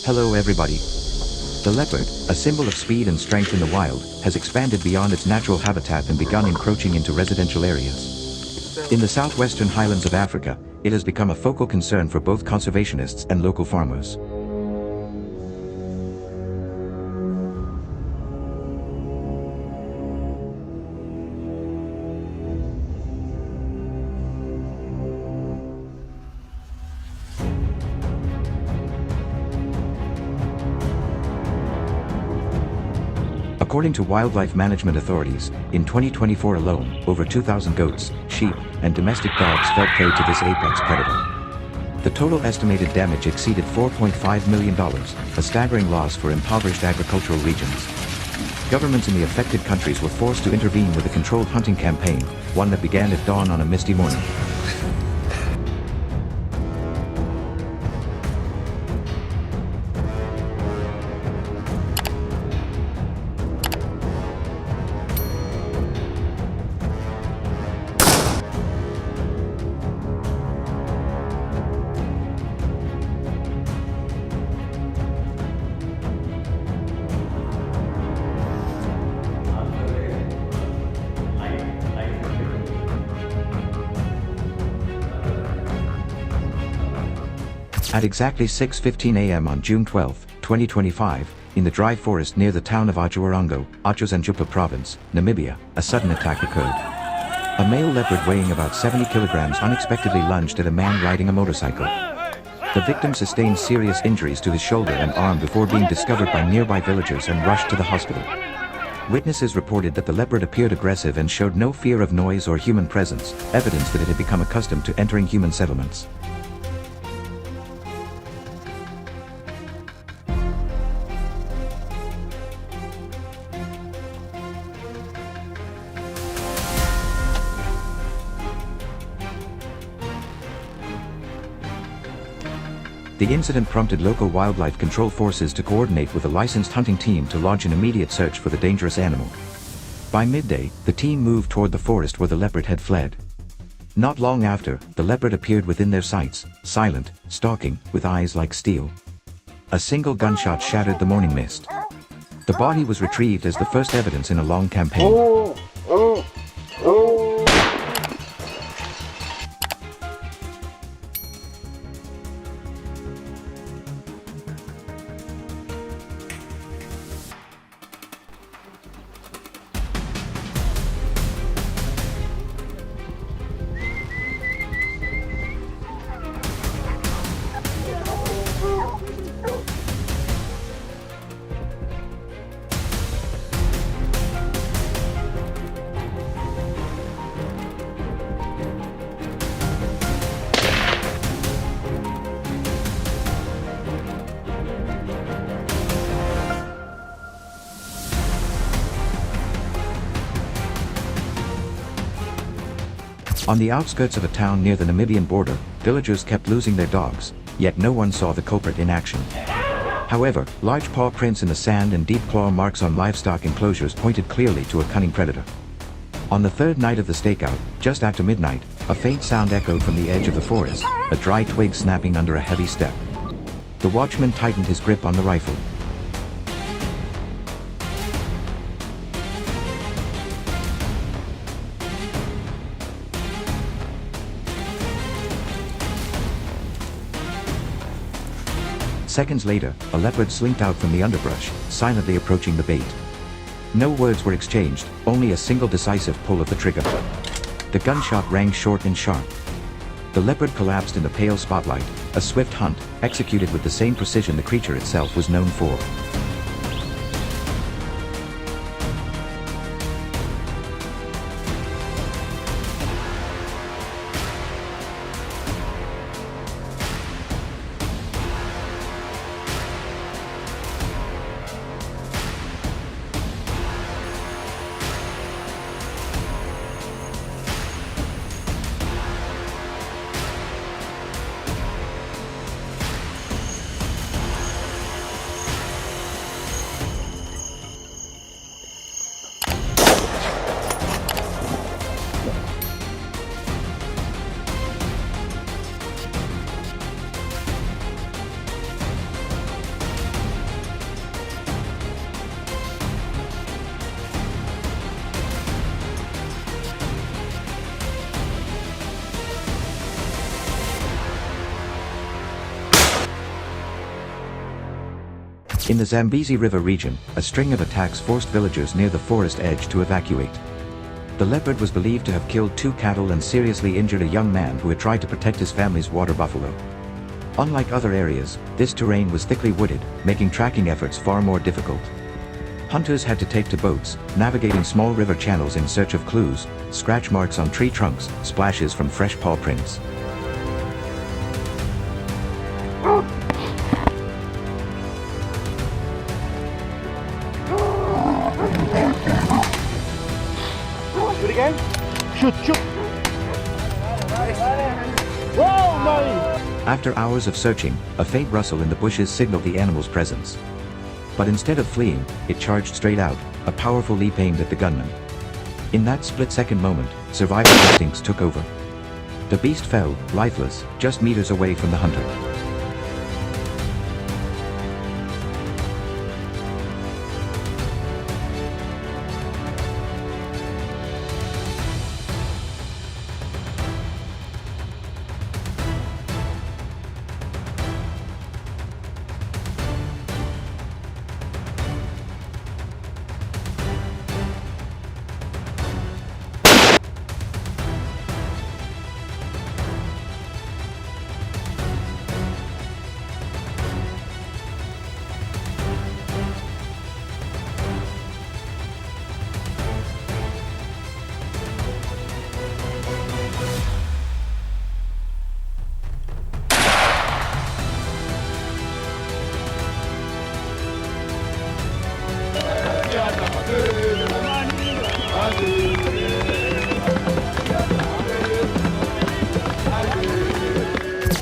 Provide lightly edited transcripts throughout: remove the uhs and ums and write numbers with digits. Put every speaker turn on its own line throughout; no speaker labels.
Hello everybody. The leopard, a symbol of speed and strength in the wild, has expanded beyond its natural habitat and begun encroaching into residential areas. In the southwestern highlands of Africa, it has become a focal concern for both conservationists and local farmers. According to wildlife management authorities, in 2024 alone, over 2,000 goats, sheep, and domestic dogs fell prey to this apex predator. The total estimated damage exceeded $4.5 million, a staggering loss for impoverished agricultural regions. Governments in the affected countries were forced to intervene with a controlled hunting campaign, one that began at dawn on a misty morning. At exactly 6:15 a.m. on June 12, 2025, in the dry forest near the town of Otjiwarongo, Otjiwarongo Province, Namibia, a sudden attack occurred. A male leopard weighing about 70 kilograms unexpectedly lunged at a man riding a motorcycle. The victim sustained serious injuries to his shoulder and arm before being discovered by nearby villagers and rushed to the hospital. Witnesses reported that the leopard appeared aggressive and showed no fear of noise or human presence, evidence that it had become accustomed to entering human settlements. The incident prompted local wildlife control forces to coordinate with a licensed hunting team to launch an immediate search for the dangerous animal. By midday, the team moved toward the forest where the leopard had fled. Not long after, the leopard appeared within their sights, silent, stalking, with eyes like steel. A single gunshot shattered the morning mist. The body was retrieved as the first evidence in a long campaign. On the outskirts of a town near the Namibian border, villagers kept losing their dogs, yet no one saw the culprit in action. However, large paw prints in the sand and deep claw marks on livestock enclosures pointed clearly to a cunning predator. On the third night of the stakeout, just after midnight, a faint sound echoed from the edge of the forest, a dry twig snapping under a heavy step. The watchman tightened his grip on the rifle. Seconds later, a leopard slinked out from the underbrush, silently approaching the bait. No words were exchanged, only a single decisive pull of the trigger. The gunshot rang short and sharp. The leopard collapsed in the pale spotlight, a swift hunt, executed with the same precision the creature itself was known for. In the Zambezi River region, a string of attacks forced villagers near the forest edge to evacuate. The leopard was believed to have killed 2 cattle and seriously injured a young man who had tried to protect his family's water buffalo. Unlike other areas, this terrain was thickly wooded, making tracking efforts far more difficult. Hunters had to take to boats, navigating small river channels in search of clues, scratch marks on tree trunks, splashes from fresh paw prints.
Shoot again? Shoot! Whoa, buddy!
After hours of searching, a faint rustle in the bushes signaled the animal's presence. But instead of fleeing, it charged straight out, a powerful leap aimed at the gunman. In that split-second moment, survival instincts took over. The beast fell, lifeless, just meters away from the hunter.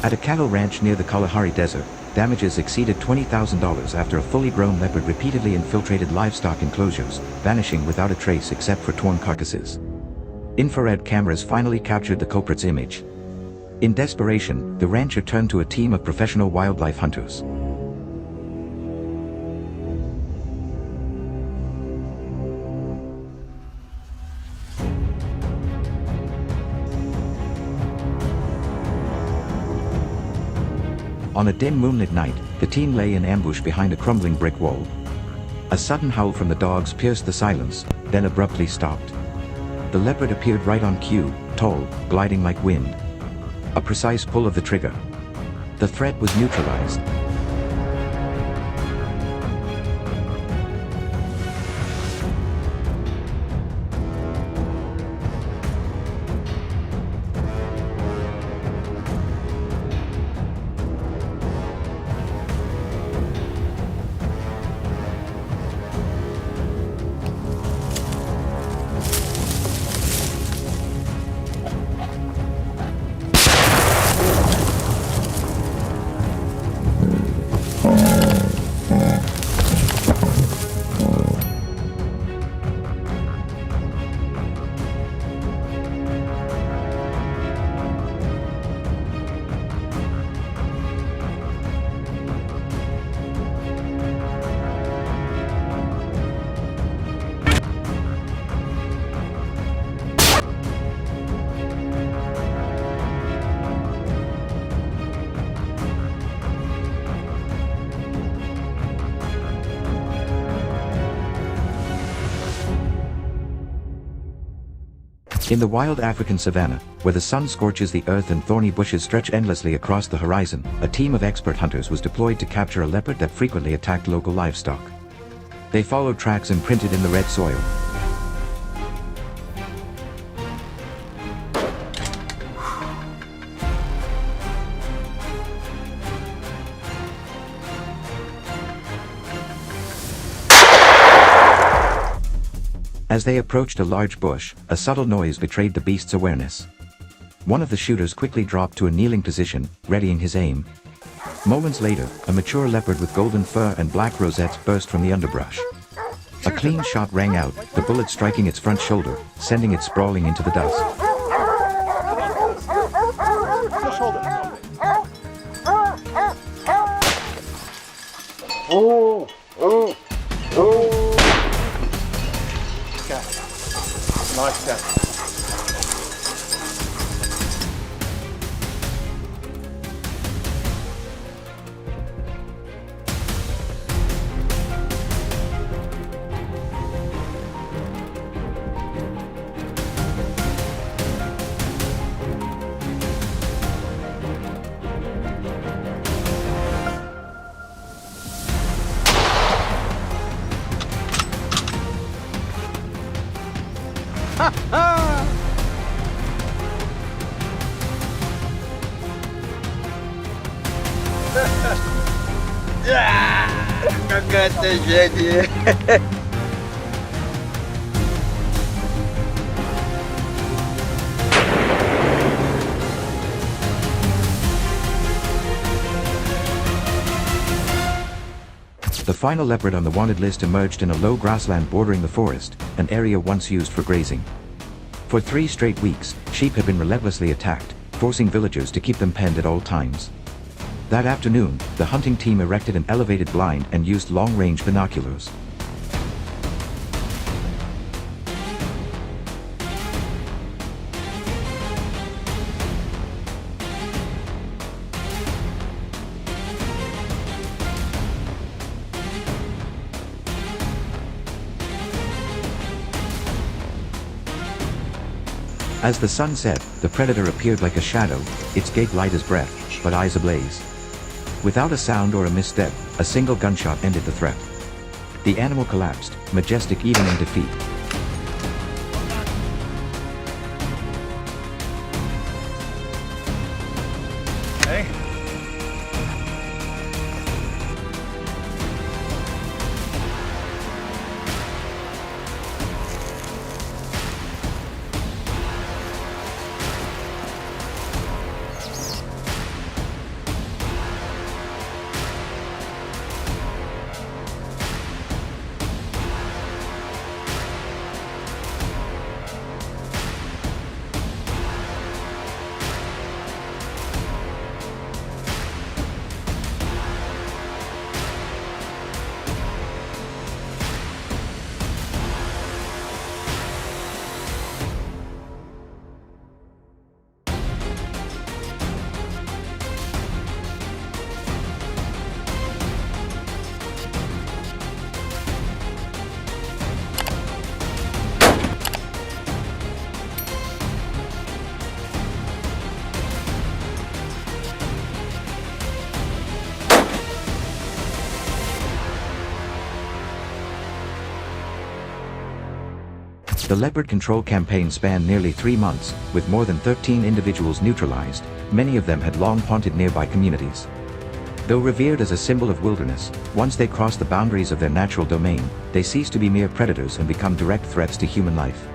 At a cattle ranch near the Kalahari Desert, damages exceeded $20,000 after a fully grown leopard repeatedly infiltrated livestock enclosures, vanishing without a trace except for torn carcasses. Infrared cameras finally captured the culprit's image. In desperation, the rancher turned to a team of professional wildlife hunters. On a dim moonlit night, the team lay in ambush behind a crumbling brick wall. A sudden howl from the dogs pierced the silence, then abruptly stopped. The leopard appeared right on cue, tall, gliding like wind. A precise pull of the trigger. The threat was neutralized. In the wild African savanna, where the sun scorches the earth and thorny bushes stretch endlessly across the horizon, a team of expert hunters was deployed to capture a leopard that frequently attacked local livestock. They followed tracks imprinted in the red soil. As they approached a large bush, a subtle noise betrayed the beast's awareness. One of the shooters quickly dropped to a kneeling position, readying his aim. Moments later, a mature leopard with golden fur and black rosettes burst from the underbrush. A clean shot rang out, the bullet striking its front shoulder, sending it sprawling into the dust.
Just hold it. Nice step.
Какая-то жесть.
The final leopard on the wanted list emerged in a low grassland bordering the forest, an area once used for grazing. For 3 straight weeks, sheep had been relentlessly attacked, forcing villagers to keep them penned at all times. That afternoon, the hunting team erected an elevated blind and used long-range binoculars. As the sun set, the predator appeared like a shadow, its gait light as breath, but eyes ablaze. Without a sound or a misstep, a single gunshot ended the threat. The animal collapsed, majestic even in defeat. The leopard control campaign spanned nearly 3 months, with more than 13 individuals neutralized. Many of them had long haunted nearby communities. Though revered as a symbol of wilderness, once they crossed the boundaries of their natural domain, they ceased to be mere predators and become direct threats to human life.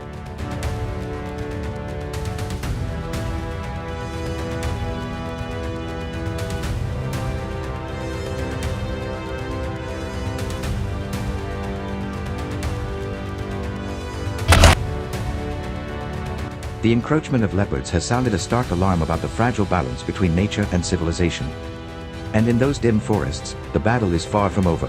The encroachment of leopards has sounded a stark alarm about the fragile balance between nature and civilization. And in those dim forests, the battle is far from over.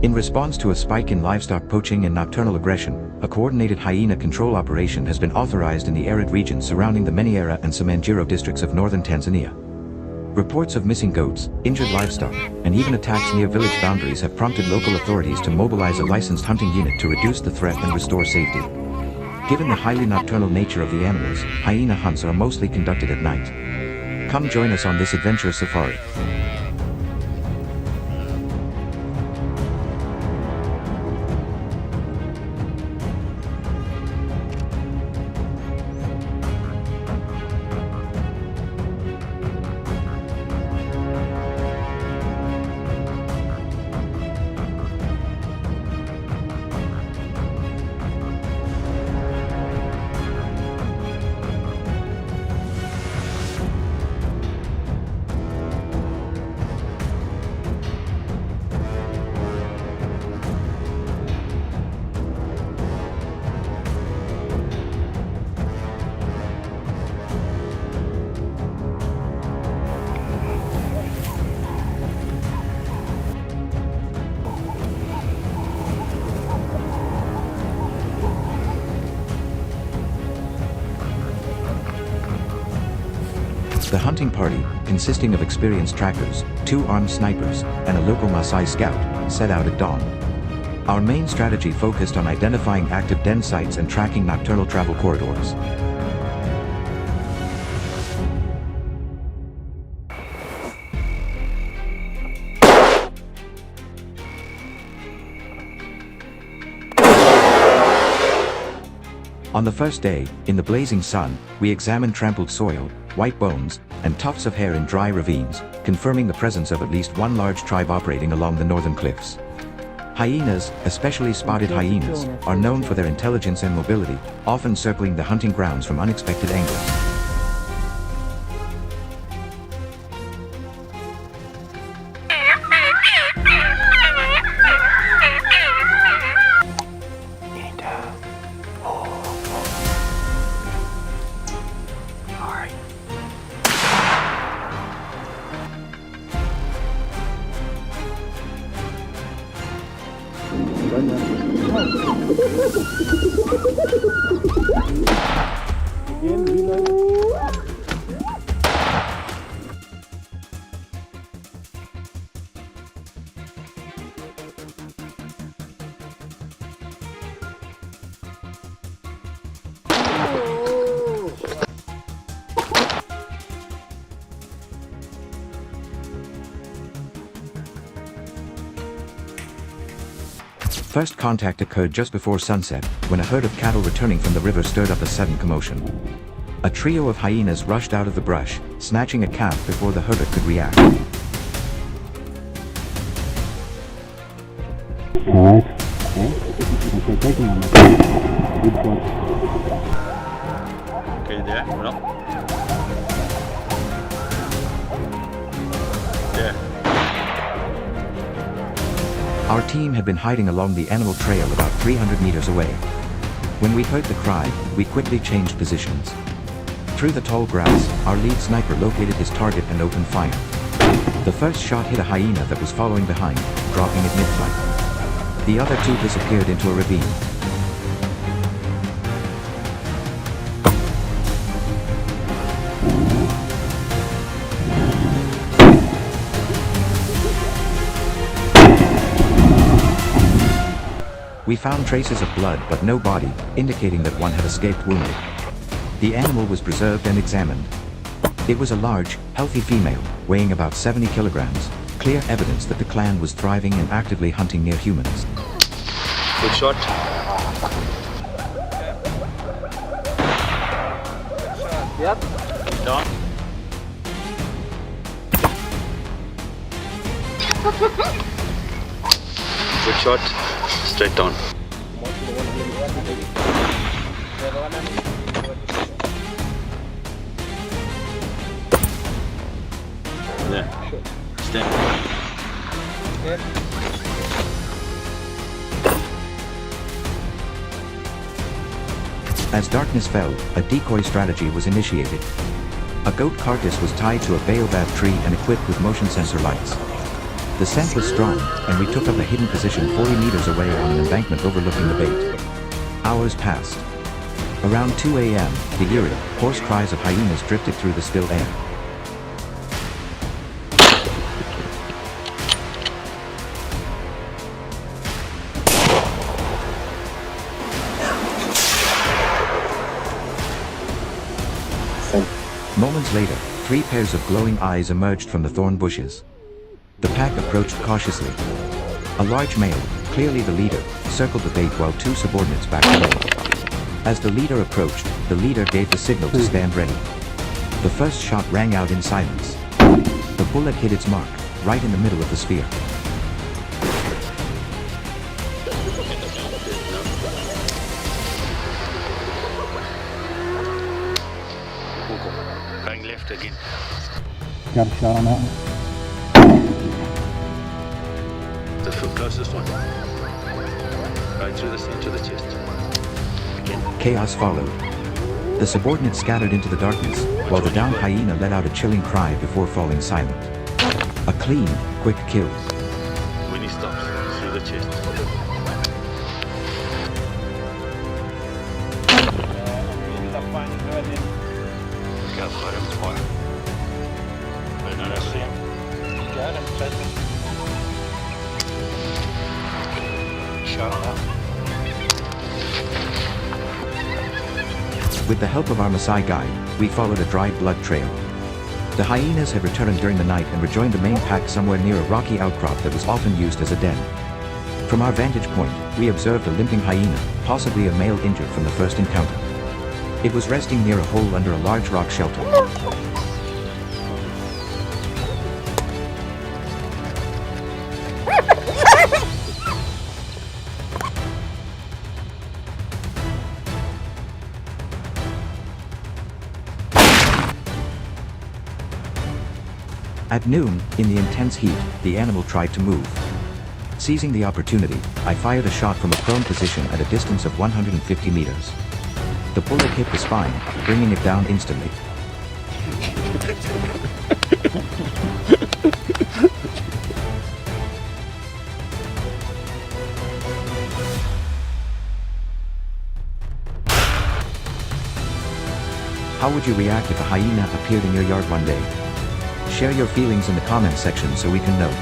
In response to a spike in livestock poaching and nocturnal aggression, a coordinated hyena control operation has been authorized in the arid regions surrounding the Manyara and Simanjiro districts of northern Tanzania. Reports of missing goats, injured livestock, and even attacks near village boundaries have prompted local authorities to mobilize a licensed hunting unit to reduce the threat and restore safety. Given the highly nocturnal nature of the animals, hyena hunts are mostly conducted at night. Come join us on this adventurous safari. The hunting party, consisting of experienced trackers, 2 armed snipers, and a local Maasai scout, set out at dawn. Our main strategy focused on identifying active den sites and tracking nocturnal travel corridors. On the first day, in the blazing sun, we examined trampled soil, white bones, and tufts of hair in dry ravines, confirming the presence of at least one large tribe operating along the northern cliffs. Hyenas, especially spotted hyenas, are known for their intelligence and mobility, often circling the hunting grounds from unexpected angles. First contact occurred just before sunset, when a herd of cattle returning from the river stirred up a sudden commotion. A trio of hyenas rushed out of the brush, snatching a calf before the herder could react.
Alright. Okay, take him on. Good shot.
Okay, there, no? There.
Our team had been hiding along the animal trail about 300 meters away. When we heard the cry, we quickly changed positions. Through the tall grass, our lead sniper located his target and opened fire. The first shot hit a hyena that was following behind, dropping it mid-flight. The other 2 disappeared into a ravine. We found traces of blood but no body, indicating that one had escaped wounded. The animal was preserved and examined. It was a large, healthy female, weighing about 70 kilograms, clear evidence that the clan was thriving and actively hunting near humans.
Good shot.
Yep.
Down. Good shot. Straight down. There. Stand.
As darkness fell, a decoy strategy was initiated. A goat carcass was tied to a baobab tree and equipped with motion sensor lights. The scent was strong, and we took up a hidden position 40 meters away on an embankment overlooking the bait. Hours passed. Around 2 a.m., the eerie, hoarse cries of hyenas drifted through the still air. Moments later, 3 pairs of glowing eyes emerged from the thorn bushes. The pack approached cautiously. A large male, clearly the leader, circled the bait while 2 subordinates backed away. As the leader approached, the leader gave the signal to stand ready. The first shot rang out in silence. The bullet hit its mark, right in the middle of the sphere.
Going left again.
Got a shot on that one.
The closest one. Going through the center of the chest. Again.
Chaos followed. The subordinates scattered into the darkness, while the downed hyena let out a chilling cry before falling silent. A clean, quick kill.
When he stops, through the chest. Go for him, fire. But no, that's him. Shot him up.
With the help of our Maasai guide, we followed a dried blood trail. The hyenas had returned during the night and rejoined the main pack somewhere near a rocky outcrop that was often used as a den. From our vantage point, we observed a limping hyena, possibly a male injured from the first encounter. It was resting near a hole under a large rock shelter. At noon, in the intense heat, the animal tried to move. Seizing the opportunity, I fired a shot from a prone position at a distance of 150 meters. The bullet hit the spine, bringing it down instantly. How would you react if a hyena appeared in your yard one day? Share your feelings in the comments section so we can know.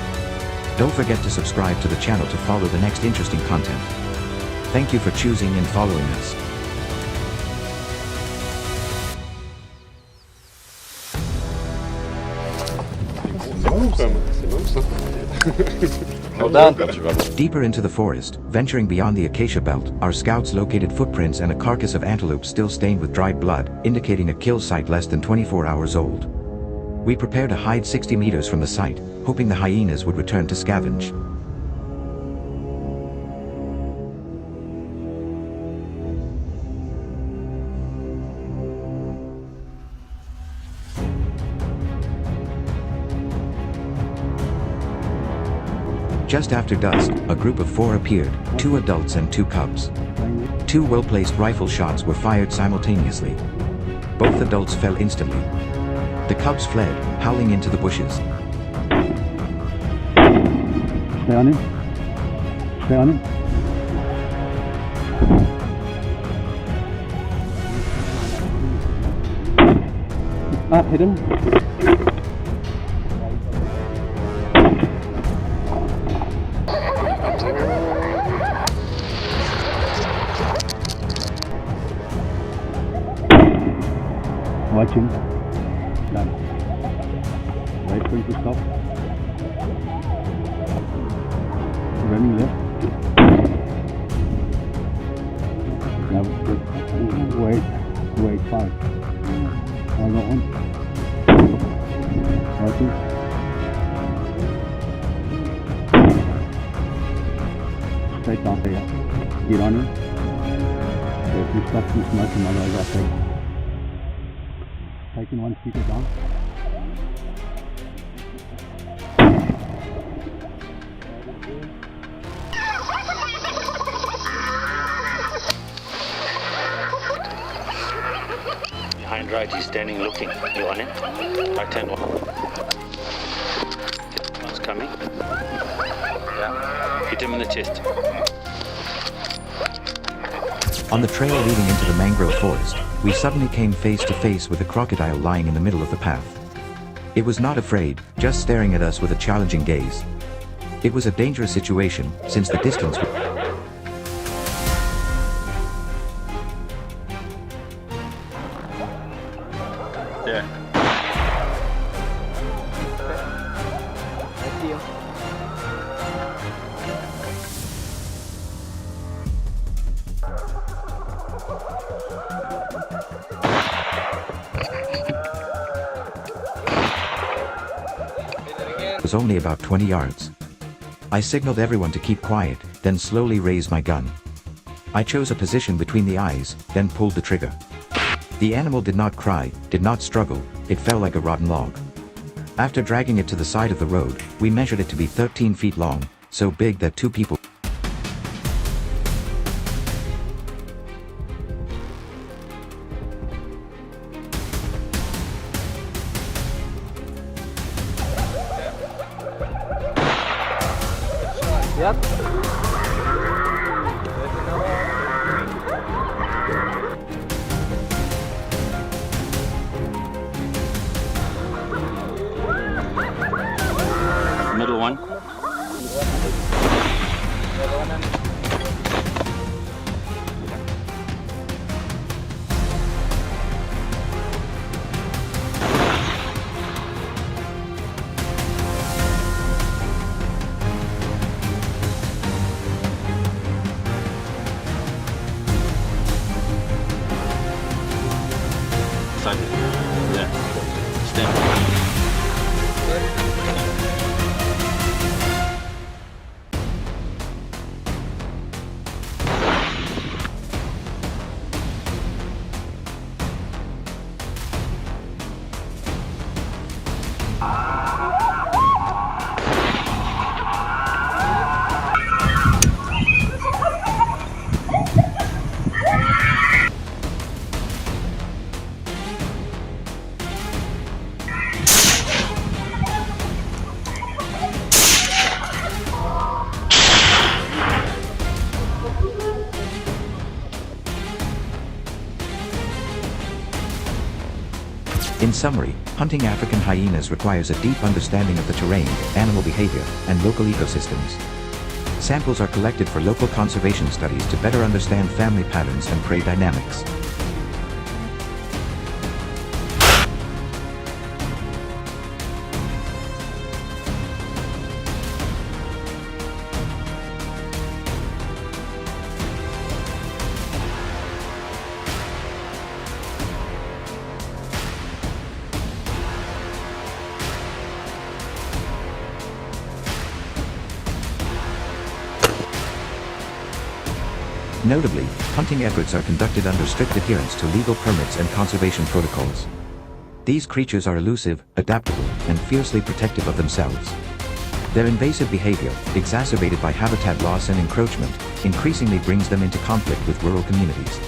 Don't forget to subscribe to the channel to follow the next interesting content. Thank you for choosing and following us.
Well done.
Deeper into the forest, venturing beyond the acacia belt, our scouts located footprints and a carcass of antelope still stained with dried blood, indicating a kill site less than 24 hours old. We prepared to hide 60 meters from the site, hoping the hyenas would return to scavenge. Just after dusk, a group of 4 appeared, 2 adults and 2 cubs. 2 well-placed rifle shots were fired simultaneously. Both adults fell instantly. The cubs fled, howling into the bushes.
Stay on him. Stay on him. Ah, hit him. Watch him. Done. Right going to stop. Running left. Now wait 5. Hold on. Watching. Straight down there. Get on him. If you stop too much, otherwise I'll take. Taking one speaker down.
Behind right, he's standing looking. You on him? Right hand one. One's coming. Yeah. Hit him in the chest.
On the trail leading into the mangrove forest, we suddenly came face to face with a crocodile lying in the middle of the path. It was not afraid, just staring at us with a challenging gaze. It was a dangerous situation, since the distance was...
There.
was only about 20 yards. I signaled everyone to keep quiet, then slowly raised my gun. I chose a position between the eyes, then pulled the trigger. The animal did not cry, did not struggle, it fell like a rotten log. After dragging it to the side of the road, we measured it to be 13 feet long, so big that two people.
Yep.
Middle one. Side. Yeah. Stand.
In summary, hunting African hyenas requires a deep understanding of the terrain, animal behavior, and local ecosystems. Samples are collected for local conservation studies to better understand family patterns and prey dynamics. Notably, hunting efforts are conducted under strict adherence to legal permits and conservation protocols. These creatures are elusive, adaptable, and fiercely protective of themselves. Their invasive behavior, exacerbated by habitat loss and encroachment, increasingly brings them into conflict with rural communities.